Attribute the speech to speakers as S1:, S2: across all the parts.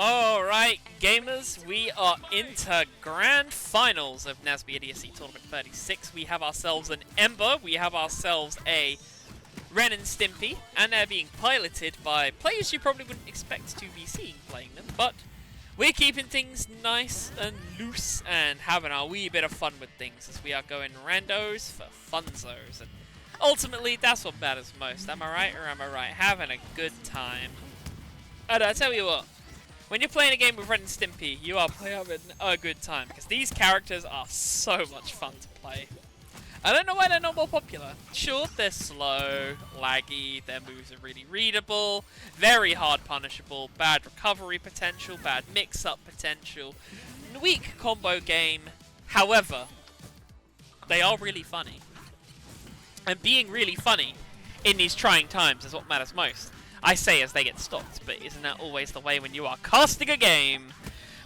S1: Alright, gamers, we are into grand finals of NASB and ESC Tournament 36. We have ourselves an Ember, we have ourselves a Ren and Stimpy, and they're being piloted by players you probably wouldn't expect to be seeing playing them, but we're keeping things nice and loose and having our wee bit of fun with things as we are going randos for funzos. And ultimately, that's what matters most. Am I right or am I right? Having a good time. And I tell you what, when you're playing a game with Ren and Stimpy, you are having a good time because these characters are so much fun to play. I don't know why they're not more popular. Sure, they're slow, laggy, their moves are really readable, very hard punishable, bad recovery potential, bad mix-up potential, weak combo game. However, they are really funny. And being really funny in these trying times is what matters most. I say as they get stopped, but isn't that always the way when you are casting a game?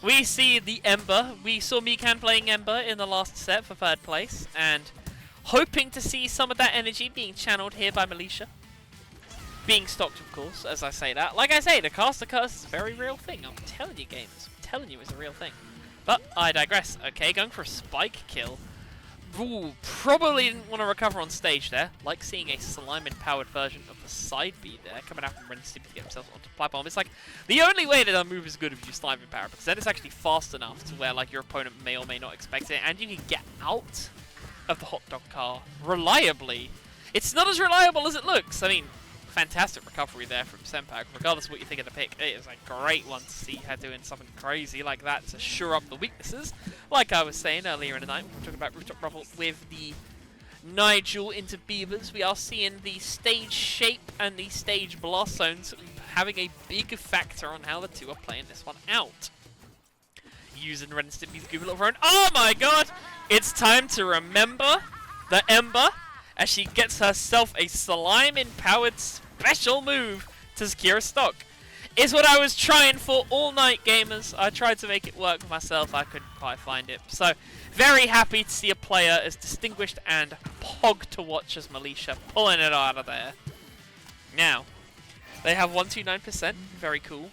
S1: We see the Ember. We saw Mikan playing Ember in the last set for 3rd place, and hoping to see some of that energy being channeled here by Militia. Being stocked, of course, as I say that. Like I say, the caster curse is a very real thing. I'm telling you, gamers. I'm telling you it's a real thing. But I digress. Okay, going for a spike kill. Ooh, probably didn't want to recover on stage there. Like seeing a slime-empowered version of the side B there, coming out from Ren and Stimpy to get himself onto the platform. It's like, the only way that a move is good if you slime-empower, because then it's actually fast enough to where like your opponent may or may not expect it, and you can get out of the hot dog car reliably. It's not as reliable as it looks. I mean, fantastic recovery there from Senpac. Regardless of what you think of the pick, it is a great one to see her doing something crazy like that to shore up the weaknesses. Like I was saying earlier in the night, when we were talking about Rooftop Brawl with the Nigel into Beavers, we are seeing the stage shape and the stage blast zones having a big factor on how the two are playing this one out. Using Ren and Stimpy's Google little phone. Oh my god! It's time to remember the Ember as she gets herself a slime-empowered special move to secure a stock. Is what I was trying for all night, gamers. I tried to make it work myself. I couldn't quite find it. So, very happy to see a player as distinguished and pog to watch as Militia pulling it out of there. Now, they have 129%. Very cool.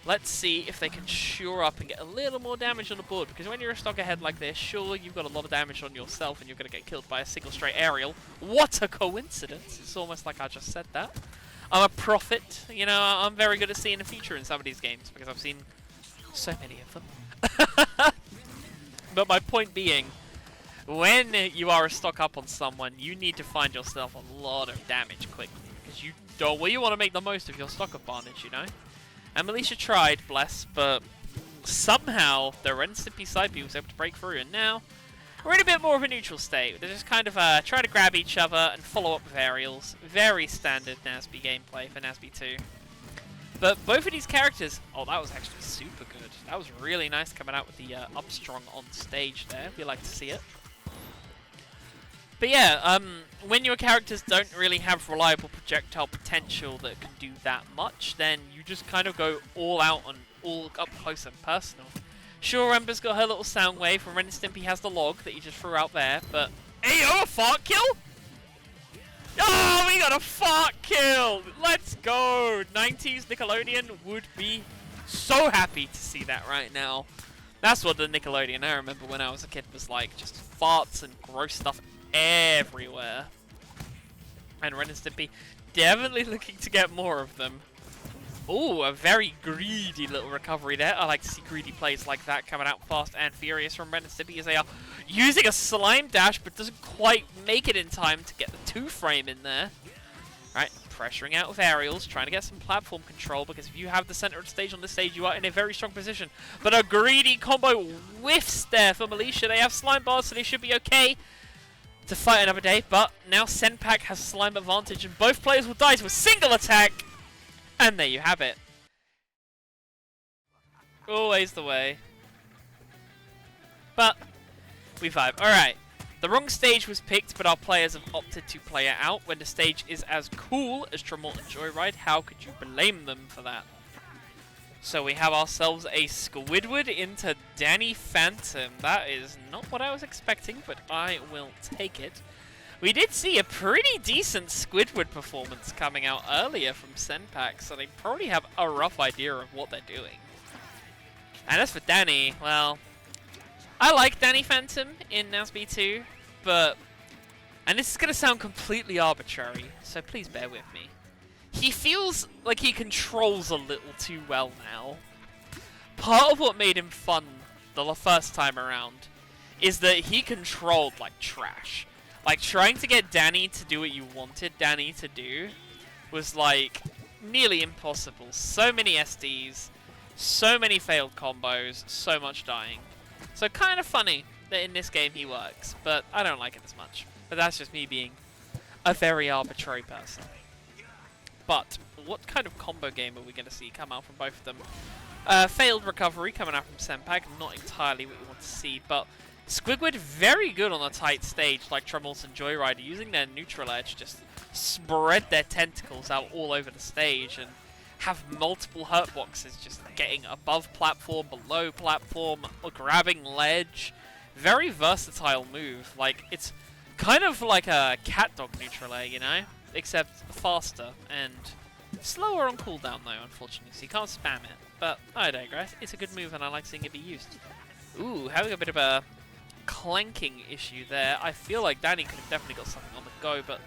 S1: Let's see if they can shore up and get a little more damage on the board, because when you're a stock ahead like this, sure, you've got a lot of damage on yourself and you're going to get killed by a single straight aerial. What a coincidence. It's almost like I just said that. I'm a prophet. You know, I'm very good at seeing the future in some of these games because I've seen so many of them. But my point being, when you are a stock up on someone, you need to find yourself a lot of damage quickly, because you don't, well, you want to make the most of your stock advantage, you know? And Militia tried, bless, but somehow the Ren and Stimpy side B was able to break through, and now we're in a bit more of a neutral state. They're just kind of trying to grab each other and follow up with aerials. Very standard NASB gameplay for NASB 2. But both of these characters, oh, that was actually super good. That was really nice coming out with the up strong on stage there. We like to see it. But yeah, when your characters don't really have reliable projectile potential that can do that much, then you just kind of go all out and all up close and personal. Sure, Ember's got her little sound wave, and Ren and Stimpy has the log that you just threw out there, but... Hey, a fart kill? Oh, we got a fart kill! Let's go! 90s Nickelodeon would be so happy to see that right now. That's what the Nickelodeon I remember when I was a kid was like, just farts and gross stuff everywhere. And Ren and Stimpy definitely looking to get more of them. Ooh, a very greedy little recovery there. I like to see greedy plays like that coming out fast and furious from Ren and Stimpy as they are using a slime dash but doesn't quite make it in time to get the 2-frame in there. Right, pressuring out with aerials, trying to get some platform control, because if you have the center of the stage on this stage, you are in a very strong position. But a greedy combo whiffs there for Militia. They have slime bars, so they should be okay to fight another day, but now Senpac has slime advantage and both players will die to a single attack. And there you have it. Always the way. But we vibe. Alright. The wrong stage was picked, but our players have opted to play it out. When the stage is as cool as Tremont and Joyride, how could you blame them for that? So we have ourselves a Squidward into Danny Phantom. That is not what I was expecting, but I will take it. We did see a pretty decent Squidward performance coming out earlier from Senpac, so they probably have a rough idea of what they're doing. And as for Danny, well, I like Danny Phantom in NASB 2, but, and this is going to sound completely arbitrary, so please bear with me. He feels like he controls a little too well now. Part of what made him fun the first time around is that he controlled like trash. Like, trying to get Danny to do what you wanted Danny to do was like nearly impossible. So many SDs, so many failed combos, so much dying. So kind of funny that in this game he works, but I don't like it as much. But that's just me being a very arbitrary person. But what kind of combo game are we going to see come out from both of them? Failed recovery coming out from Senpac, not entirely what we want to see, but Squidward very good on a tight stage like Tremors and Joyrider, using their neutral edge, just spread their tentacles out all over the stage and have multiple hurt boxes, just getting above platform, below platform, or grabbing ledge. Very versatile move. Like, it's kind of like a cat dog neutral air, you know? Except faster and slower on cooldown though, unfortunately, so you can't spam it. But I digress. It's a good move and I like seeing it be used. Ooh, having a bit of a clanking issue there. I feel like Danny could have definitely got something on the go, but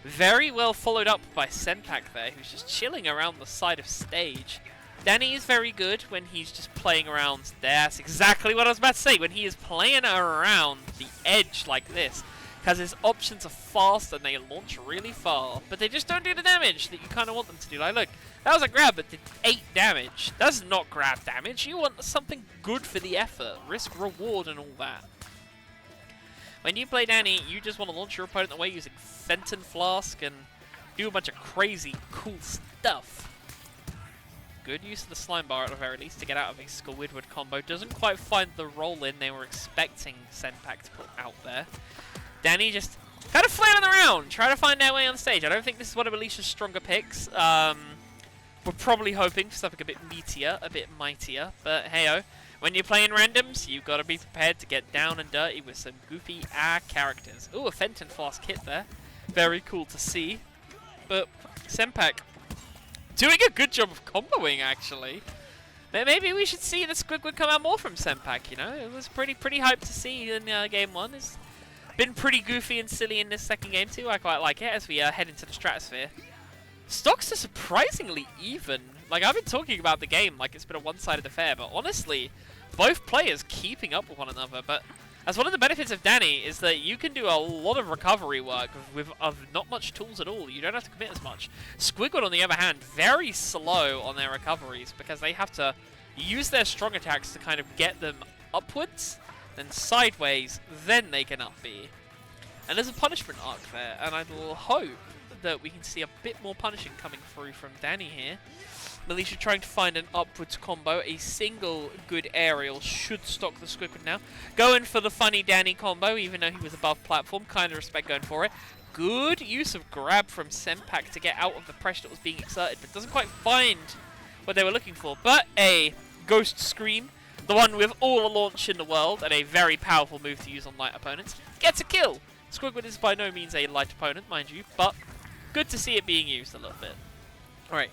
S1: very well followed up by Senpac there, who's just chilling around the side of stage. Danny is very good when he's just playing around there. That's exactly what I was about to say. When he is playing around the edge like this, because his options are fast and they launch really far, but they just don't do the damage that you kind of want them to do. Like, look, that was a grab that did 8 damage. That's not grab damage. You want something good for the effort, risk, reward, and all that. When you play Danny, you just want to launch your opponent away using Fenton Flask and do a bunch of crazy, cool stuff. Good use of the slime bar at the very least to get out of a Squidward combo. Doesn't quite find the roll in they were expecting Senpac to put out there. Danny just kind of flailing around, trying to find their way on stage. I don't think this is one of Alicia's stronger picks. We're probably hoping for something a bit meatier, a bit mightier, but hey-oh. When you're playing randoms, you've got to be prepared to get down and dirty with some goofy characters. Ooh, a Fenton Flask hit there. Very cool to see. But Senpac doing a good job of comboing, actually. Maybe we should see the Squidward come out more from Senpac, you know? It was pretty hyped to see in Game 1. It's been pretty goofy and silly in this second game too. I quite like it as we head into the stratosphere. Stocks are surprisingly even. Like, I've been talking about the game like it's been a one-sided affair, but honestly, both players keeping up with one another. But as one of the benefits of Danny is that you can do a lot of recovery work with not much tools at all. You don't have to commit as much. Squidward, on the other hand, very slow on their recoveries because they have to use their strong attacks to kind of get them upwards, then sideways, then they can up B. And there's a punishment arc there, and I will hope that we can see a bit more punishing coming through from Danny here. Militia trying to find an upwards combo. A single good aerial should stock the Squidward now. Going for the funny Danny combo, even though he was above platform. Kind of respect going for it. Good use of grab from Senpac to get out of the pressure that was being exerted, but doesn't quite find what they were looking for. But a Ghost Scream, the one with all the launch in the world, and a very powerful move to use on light opponents, gets a kill. Squidward is by no means a light opponent, mind you, but good to see it being used a little bit. Alright.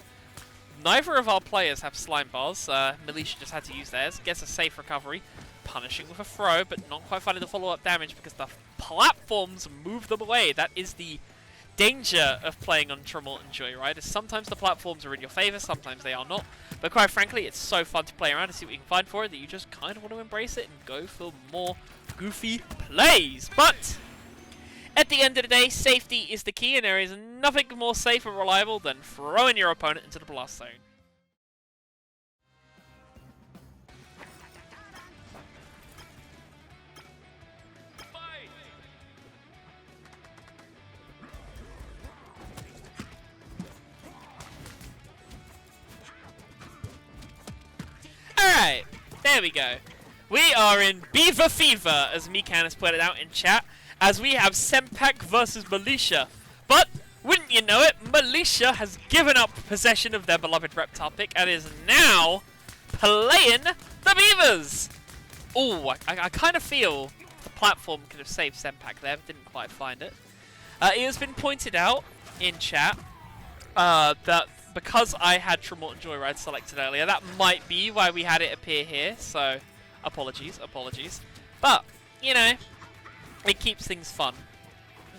S1: Neither of our players have slime bars. Militia just had to use theirs. Gets a safe recovery. Punishing with a throw, but not quite finding the follow-up damage because the platforms move them away. That is the danger of playing on Tremor and Joyrider. Sometimes the platforms are in your favor, sometimes they are not. But quite frankly, it's so fun to play around and see what you can find for it that you just kind of want to embrace it and go for more goofy plays. But at the end of the day, safety is the key, and there is nothing more safe and reliable than throwing your opponent into the blast zone. Alright, there we go. We are in Beaver Fever, as Mikan has put it out in chat, as we have Senpac versus Militia. But, wouldn't you know it, Militia has given up possession of their beloved Reptar pick and is now playing the Beavers. Oh, I kind of feel the platform could have saved Senpac there, but didn't quite find it. It has been pointed out in chat that because I had Tremorton Joyride selected earlier, that might be why we had it appear here, so apologies. But, you know, it keeps things fun.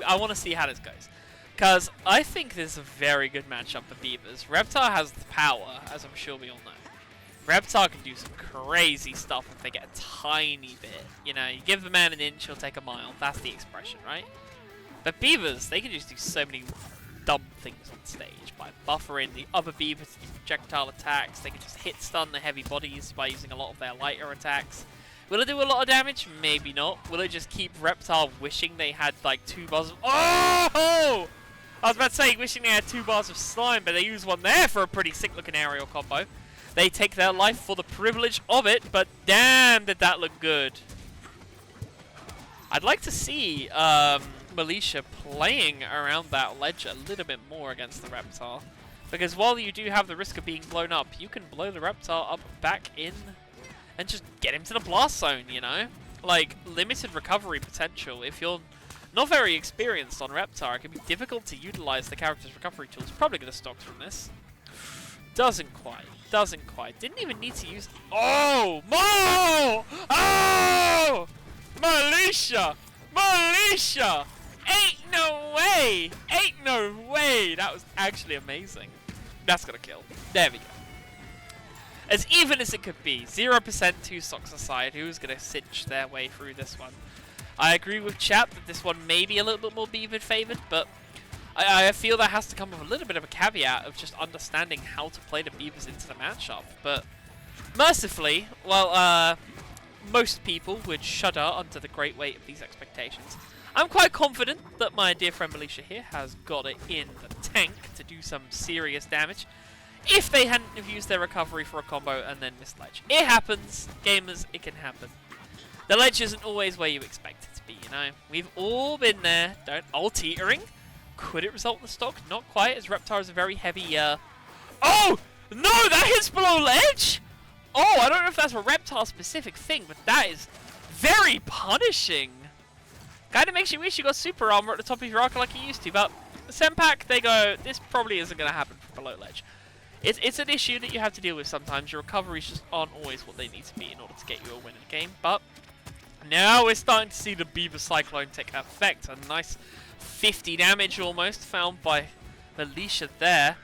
S1: I want to see how this goes. Because I think this is a very good matchup for Beavers. Reptar has the power, as I'm sure we all know. Reptar can do some crazy stuff if they get a tiny bit. You know, you give the man an inch, he'll take a mile. That's the expression, right? But Beavers, they can just do so many dumb things on stage by buffering the other Beavers to do projectile attacks. They can just hit stun the heavy bodies by using a lot of their lighter attacks. Will it do a lot of damage? Maybe not. Will it just keep Reptar wishing they had like 2 bars of... Oh! I was about to say wishing they had 2 bars of slime, but they use one there for a pretty sick looking aerial combo. They take their life for the privilege of it, but damn did that look good. I'd like to see Militia playing around that ledge a little bit more against the Reptar. Because while you do have the risk of being blown up, you can blow the Reptar up back in and just get him to the blast zone, you know? Like, limited recovery potential. If you're not very experienced on Reptar, it can be difficult to utilize the character's recovery tools. Probably going to stock from this. Doesn't quite. Didn't even need to use... Oh! Mo! Oh! Militia! Ain't no way! That was actually amazing. That's gonna kill. There we go. As even as it could be. 0% 2 stocks aside. Who's gonna cinch their way through this one? I agree with chat that this one may be a little bit more Beaver favored, but I feel that has to come with a little bit of a caveat of just understanding how to play the Beavers into the matchup. But mercifully, well, most people would shudder under the great weight of these expectations. I'm quite confident that my dear friend Militia here has got it in the tank to do some serious damage. If they hadn't have used their recovery for a combo and then missed ledge. It happens, gamers, it can happen. The ledge isn't always where you expect it to be, you know. We've all been there. All teetering. Could it result in the stock? Not quite, as Reptar is a very heavy, Oh! No, that hits below ledge? Oh, I don't know if that's a Reptar specific thing, but that is very punishing. Kind of makes you wish you got super armor at the top of your arc like you used to, but Senpac, they go, this probably isn't going to happen from below ledge. It's an issue that you have to deal with sometimes. Your recoveries just aren't always what they need to be in order to get you a win in the game, but now we're starting to see the Beaver Cyclone take effect. A nice 50 damage almost found by Militia there.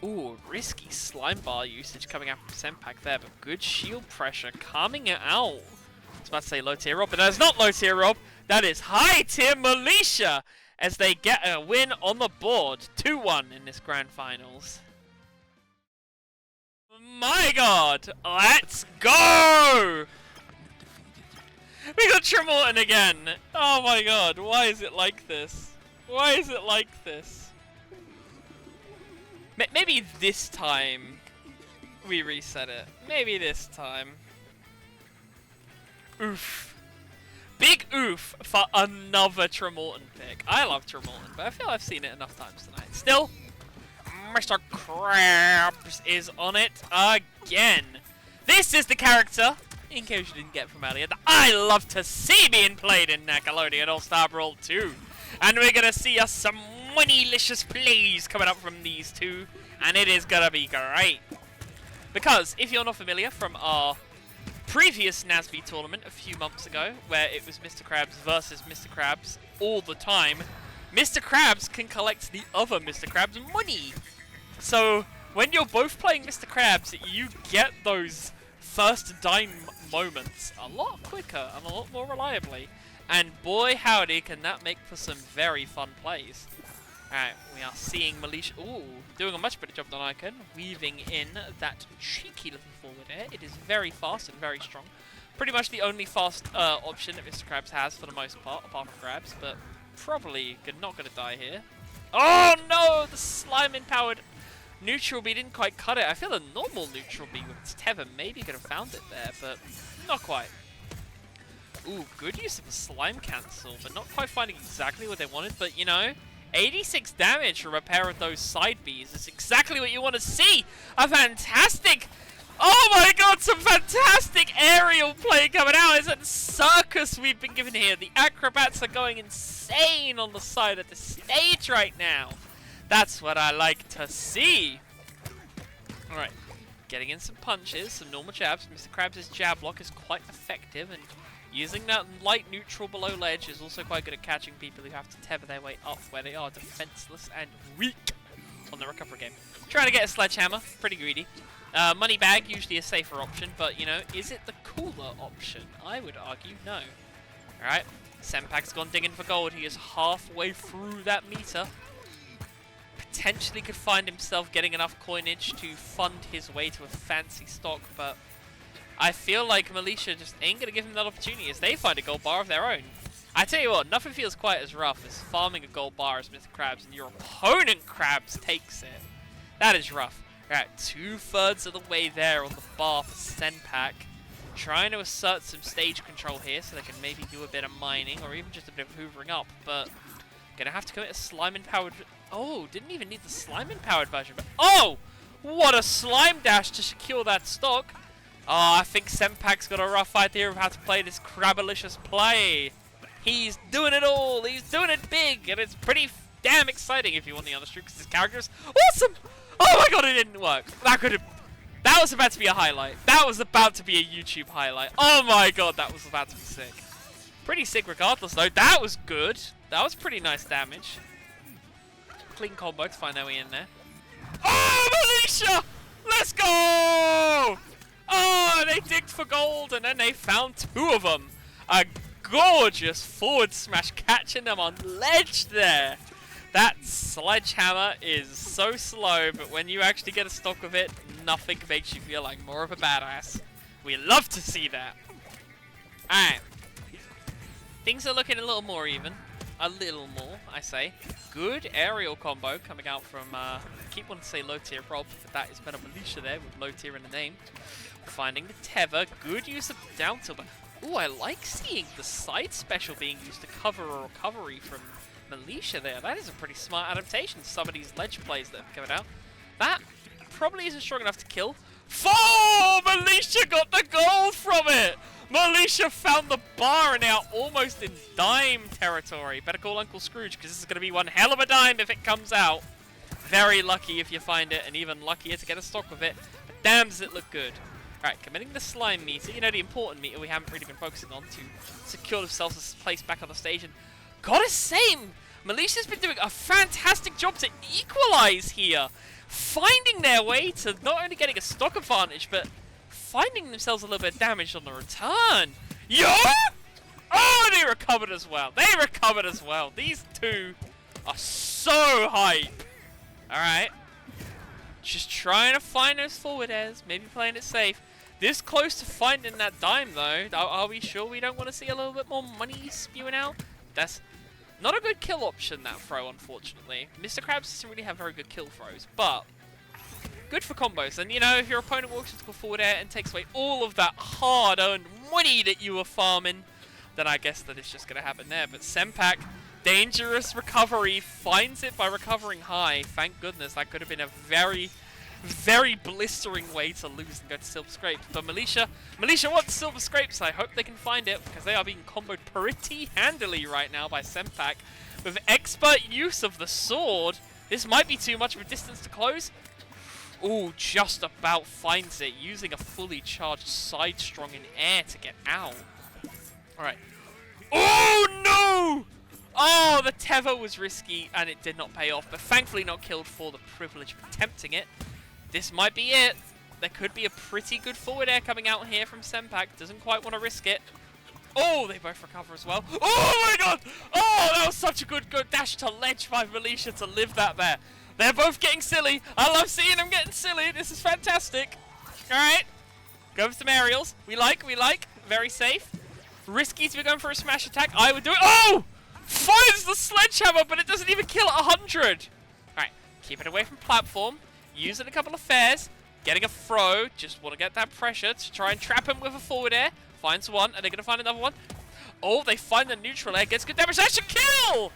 S1: Ooh, risky slime bar usage coming out from Senpac there, but good shield pressure coming out. I was about to say low tier Rob, but that is not low tier Rob. That is high tier Militia as they get a win on the board. 2-1 in this grand finals. My god, let's go! We got Tremorton again. Oh my god, why is it like this? Why is it like this? Maybe this time we reset it. Maybe this time. Oof. Big oof for another Tremorton pick. I love Tremorton, but I feel I've seen it enough times tonight. Still, Mr. Krabs is on it again. This is the character, in case you didn't get from earlier, that I love to see being played in Nickelodeon All-Star Brawl 2. And we're going to see us some money-licious plays coming up from these two, and it is going to be great. Because, if you're not familiar from our previous NASB tournament a few months ago, where it was Mr. Krabs versus Mr. Krabs all the time, Mr. Krabs can collect the other Mr. Krabs money. So, when you're both playing Mr. Krabs, you get those first dime moments a lot quicker and a lot more reliably. And boy howdy, can that make for some very fun plays. Alright, we are seeing Militia, ooh, doing a much better job than I can, weaving in that cheeky looking forward air. It is very fast and very strong. Pretty much the only fast option that Mr. Krabs has for the most part, apart from Krabs, but probably not going to die here. Oh no, the slime empowered neutral B didn't quite cut it. I feel a normal neutral B with its tether maybe could have found it there, but not quite. Ooh, good use of a slime cancel, but not quite finding exactly what they wanted, but you know, 86 damage from a pair of those side Bs is exactly what you want to see! A fantastic... Oh my god, some fantastic aerial play coming out! It's a circus we've been given here. The acrobats are going insane on the side of the stage right now. That's what I like to see. Alright, getting in some punches, some normal jabs. Mr. Krabs' jab block is quite effective, and using that light neutral below ledge is also quite good at catching people who have to tether their way up where they are defenseless and weak on the recovery game. Trying to get a sledgehammer, pretty greedy. Money bag, usually a safer option, but, you know, is it the cooler option? I would argue no. Alright, Senpac's gone digging for gold. He is halfway through that meter. Potentially could find himself getting enough coinage to fund his way to a fancy stock, but I feel like Militia just ain't going to give him that opportunity as they find a gold bar of their own. I tell you what, nothing feels quite as rough as farming a gold bar as Mr. Krabs and your opponent Krabs takes it. That is rough. Alright, 2/3 of the way there on the bar for Senpac. Trying to assert some stage control here so they can maybe do a bit of mining or even just a bit of hoovering up, but gonna have to commit a slime-empowered... Oh, didn't even need the slime-empowered version, but... Oh! What a slime dash to secure that stock! Oh, I think Senpac's got a rough idea of how to play this Crabalicious play. He's doing it all, he's doing it big, and it's pretty damn exciting if you want the honest truth, because his character is awesome! Oh my god, it didn't work. That was about to be a highlight. That was about to be a YouTube highlight. Oh my god, that was about to be sick. Pretty sick regardless though. That was good. That was pretty nice damage. Clean combo to find their way in there. Oh, Militia! Let's go! Oh, they digged for gold and then they found 2 of them. A gorgeous forward smash catching them on ledge there. That sledgehammer is so slow, but when you actually get a stock of it, nothing makes you feel like more of a badass. We love to see that. Alright. Things are looking a little more even. A little more, I say. Good aerial combo coming out from, I keep wanting to say low tier Rob, but that is better Militia there with low tier in the name. Finding the tether. Good use of down tilt, but ooh, I like seeing the side special being used to cover a recovery from Militia there. That is a pretty smart adaptation to some of these ledge plays that have come out. That probably isn't strong enough to kill. Militia got the gold from it! Militia found the bar and now almost in dime territory. Better call Uncle Scrooge because this is going to be one hell of a dime if it comes out. Very lucky if you find it and even luckier to get a stock with it. But damn does it look good. Alright, committing the slime meter. You know, the important meter we haven't really been focusing on to secure themselves a place back on the stage. And gotta say, Militia's been doing a fantastic job to equalize here. Finding their way to not only getting a stock advantage, but finding themselves a little bit of damage on the return. Yo! Oh, they recovered as well. They recovered as well. These two are so hype. Alright. Just trying to find those forward airs. Maybe playing it safe. This close to finding that dime, though. Are we sure we don't want to see a little bit more money spewing out? That's not a good kill option, that throw, unfortunately. Mr. Krabs doesn't really have very good kill throws, but good for combos. And, you know, if your opponent walks into a forward air and takes away all of that hard-earned money that you were farming, then I guess that it's just going to happen there. But Senpac, dangerous recovery, finds it by recovering high. Thank goodness. That could have been a very, very blistering way to lose and go to Silver Scrapes. But Militia wants Silver Scrapes. I hope they can find it because they are being comboed pretty handily right now by Senpac. With expert use of the sword, this might be too much of a distance to close. Ooh, just about finds it, using a fully charged side strong in air to get out. Alright. Oh no! Oh, the tether was risky and it did not pay off, but thankfully not killed for the privilege of attempting it. This might be it. There could be a pretty good forward air coming out here from Senpac. Doesn't quite want to risk it. Oh, they both recover as well. Oh my god! Oh, that was such a good dash to ledge by Militia to live that there. They're both getting silly. I love seeing them getting silly. This is fantastic. Alright. Go for some aerials. We like. Very safe. Risky to be going for a smash attack. I would do it. Oh! Finds the sledgehammer, but it doesn't even kill at 100. Alright. Keep it away from platform. Using a couple of fairs. Getting a throw. Just want to get that pressure to try and trap him with a forward air. Finds one. Are they going to find another one? Oh, they find the neutral air. Gets good damage. That should kill!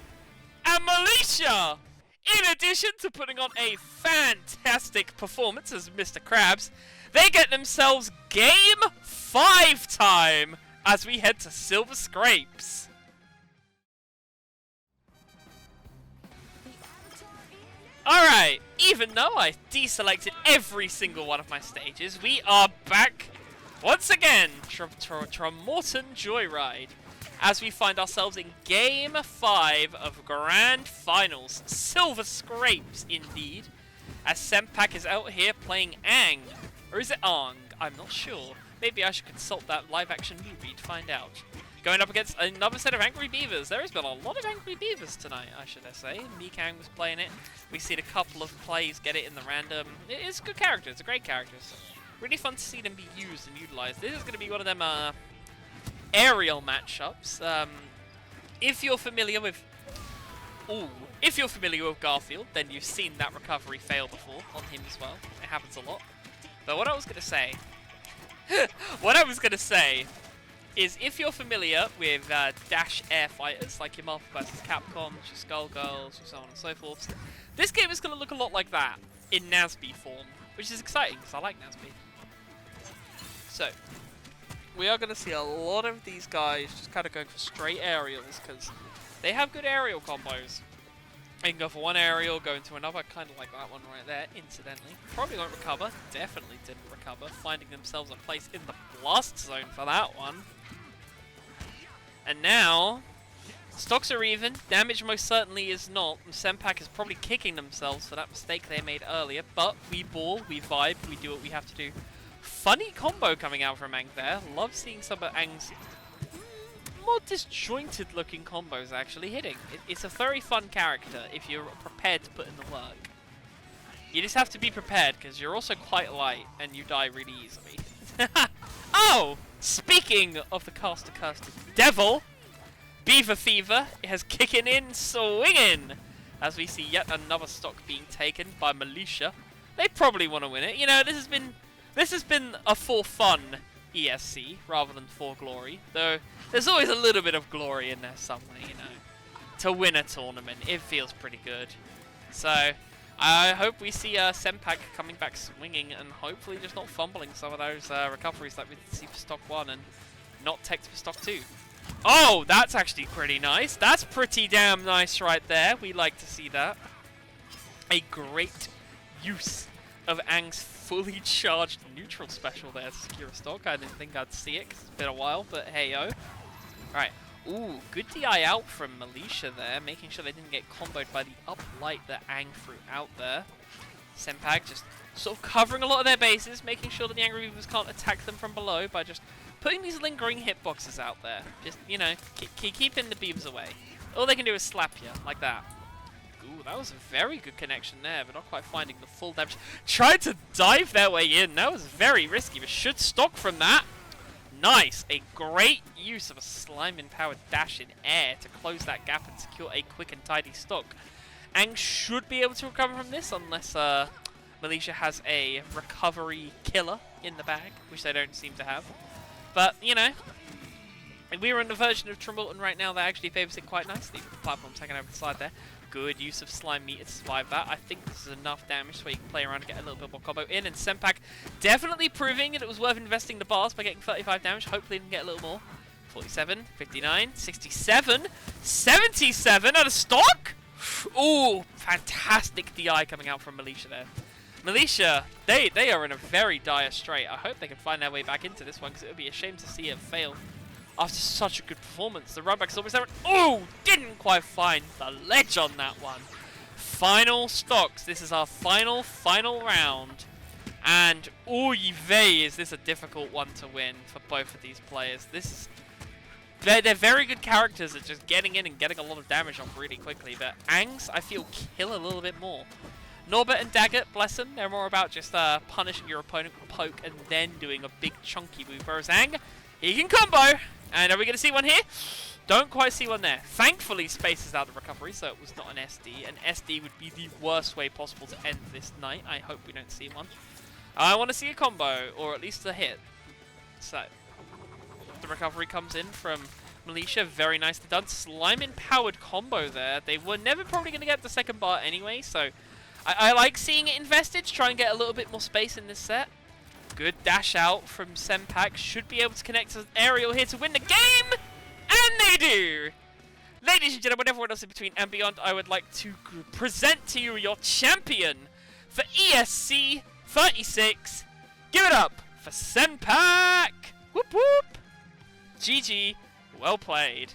S1: And Militia, in addition to putting on a fantastic performance as Mr. Krabs, they get themselves Game 5 time as we head to Silver Scrapes. Alright, even though I deselected every single one of my stages, we are back once again from Morton Joyride as we find ourselves in Game 5 of Grand Finals. Silver scrapes, indeed, as Senpac is out here playing Aang. Or is it Aang? I'm not sure. Maybe I should consult that live-action movie to find out. Going up against another set of Angry Beavers. There has been a lot of Angry Beavers tonight, I should say. Aang was playing it. We've seen a couple of plays get it in the random. It's a good character. It's a great character. So really fun to see them be used and utilized. This is going to be one of them aerial matchups. If you're familiar with... if you're familiar with Garfield, then you've seen that recovery fail before on him as well. It happens a lot. But what I was going to say... is if you're familiar with Dash Air Fighters, like your Marvel vs. Capcom, your Skullgirls, and so on and so forth, this game is going to look a lot like that in NASB form, which is exciting because I like NASB. So, we are going to see a lot of these guys just kind of going for straight aerials because they have good aerial combos. They can go for one aerial, go into another, kind of like that one right there, incidentally. Probably won't recover, definitely didn't recover, finding themselves a place in the blast zone for that one. And now, stocks are even, damage most certainly is not, and Senpac is probably kicking themselves for that mistake they made earlier, but we ball, we vibe, we do what we have to do. Funny combo coming out from Aang there, love seeing some of Aang's more disjointed looking combos actually hitting. It's a very fun character if you're prepared to put in the work. You just have to be prepared because you're also quite light and you die really easily. Oh! Speaking of the caster cursed devil, Beaver Fever has kicking in swinging as we see yet another stock being taken by Militia. They probably want to win it. You know, this has been a for fun ESC rather than for glory, though there's always a little bit of glory in there somewhere, you know. To win a tournament, it feels pretty good. So, I hope we see Senpac coming back swinging and hopefully just not fumbling some of those recoveries that we see for stock 1 and not teched for stock 2. Oh, that's actually pretty nice. That's pretty damn nice right there. We like to see that. A great use of Aang's fully charged neutral special there to secure a stock. I didn't think I'd see it because it's been a while, but hey-o. Alright. Ooh, good DI out from Militia there, making sure they didn't get comboed by the up light that Aang threw out there. Senpac just sort of covering a lot of their bases, making sure that the Angry Beavers can't attack them from below by just putting these lingering hitboxes out there. Just, you know, keeping the Beavers away. All they can do is slap you, like that. Ooh, that was a very good connection there, but not quite finding the full damage. Tried to dive their way in. That was very risky, but should stock from that. Nice. A great use of a slime-empowered dash in air to close that gap and secure a quick and tidy stock. Aang should be able to recover from this unless Militia has a recovery killer in the bag, which they don't seem to have. But, you know, we're in the version of Tremolton right now that actually favors it quite nicely with the platform taking over the side there. Good use of Slime Meter to survive that. I think this is enough damage so you can play around and get a little bit more combo in. And Senpac definitely proving that it was worth investing the bars by getting 35 damage. Hopefully he can get a little more. 47, 59, 67, 77 out of stock! Ooh, fantastic DI coming out from Militia there. Militia, they are in a very dire strait. I hope they can find their way back into this one because it would be a shame to see it fail. After such a good performance, the runback's almost there. Oh, didn't quite find the ledge on that one. Final stocks. This is our final round. And, oy vey, is this a difficult one to win for both of these players. They're very good characters at just getting in and getting a lot of damage off really quickly. But Aang's, I feel, kill a little bit more. Norbert and Daggett, bless them, they're more about just punishing your opponent with a poke and then doing a big chunky move. Whereas Aang, he can combo. And are we going to see one here? Don't quite see one there. Thankfully, spaces out the recovery, so it was not an SD. An SD would be the worst way possible to end this night. I hope we don't see one. I want to see a combo, or at least a hit. So, the recovery comes in from Militia. Very nicely done. Slime-empowered combo there. They were never probably going to get the second bar anyway, so I like seeing it invested to try and get a little bit more space in this set. Good dash out from Senpac. Should be able to connect to aerial here to win the game. And they do. Ladies and gentlemen, everyone else in between and beyond, I would like to present to you your champion for ESC 36. Give it up for Senpac! Whoop whoop! GG, well played.